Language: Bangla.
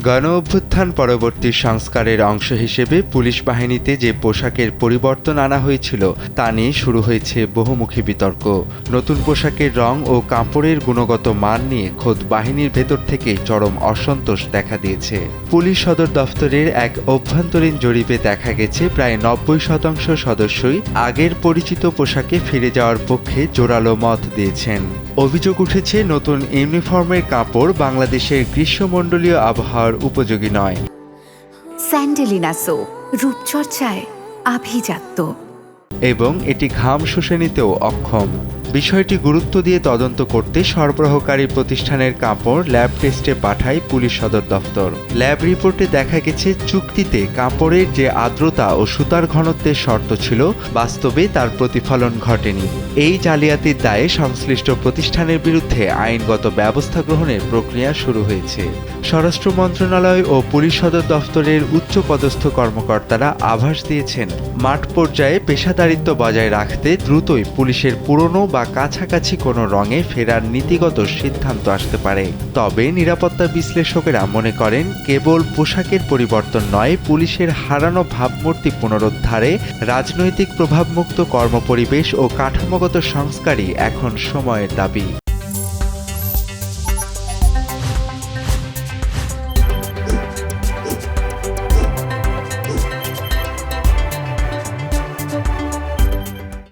গণঅভ্যুত্থান পরবর্তী সংস্কারের অংশ হিসেবে পুলিশ বাহিনীতে যে পোশাকের পরিবর্তন আনা হয়েছিল তা নিয়ে শুরু হয়েছে বহুমুখী বিতর্ক। নতুন পোশাকের রং ও কাপড়ের গুণগত মান নিয়ে খোদ বাহিনীর ভেতর থেকে চরম অসন্তোষ দেখা দিয়েছে। পুলিশ সদর দফতরের এক অভ্যন্তরীণ জরিপে দেখা গেছে প্রায় 90% সদস্যই আগের পরিচিত পোশাকে ফিরে যাওয়ার পক্ষে জোরালো মত দিয়েছেন। অভিযোগ উঠেছে নতুন ইউনিফর্মের কাপড় বাংলাদেশের গ্রীষ্মমণ্ডলীয় আবহাওয়ার উপযোগী নয়। স্যান্ডেলিনা সো রূপচর্চায় আভিজাত্য এবং এটি ঘাম শুষে নিতেও অক্ষম। বিষয়টি গুরুত্ব দিয়ে তদন্ত করতে সরবরাহকারী প্রতিষ্ঠানের কাপড় ল্যাব টেস্টে পাঠায় পুলিশ সদর দফতর। ল্যাব রিপোর্টে দেখা গেছে চুক্তিতে কাপড়ের যে আর্দ্রতা ও সুতার ঘনত্বের শর্ত ছিল বাস্তবে তার প্রতিফলন ঘটেনি। এই জালিয়াতির দায়ে সংশ্লিষ্ট প্রতিষ্ঠানের বিরুদ্ধে আইনগত ব্যবস্থা গ্রহণের প্রক্রিয়া শুরু হয়েছে। স্বরাষ্ট্র মন্ত্রণালয় ও পুলিশ সদর দফতরের উচ্চপদস্থ কর্মকর্তারা আভাস দিয়েছেন, মাঠ পর্যায়ে পেশাদারিত্ব বজায় রাখতে দ্রুতই পুলিশের পুরনো বা কাছাকাছি কোনো রঙে ফেরার নীতিগত সিদ্ধান্ত আসতে পারে। তবে নিরাপত্তা বিশ্লেষকেরা মনে করেন কেবল পোশাকের পরিবর্তন নয়, পুলিশের হারানো ভাবমূর্তি পুনরুদ্ধারে রাজনৈতিক প্রভাবমুক্ত কর্মপরিবেশ ও কাঠামোগত সংস্কারই এখন সময়ের দাবি।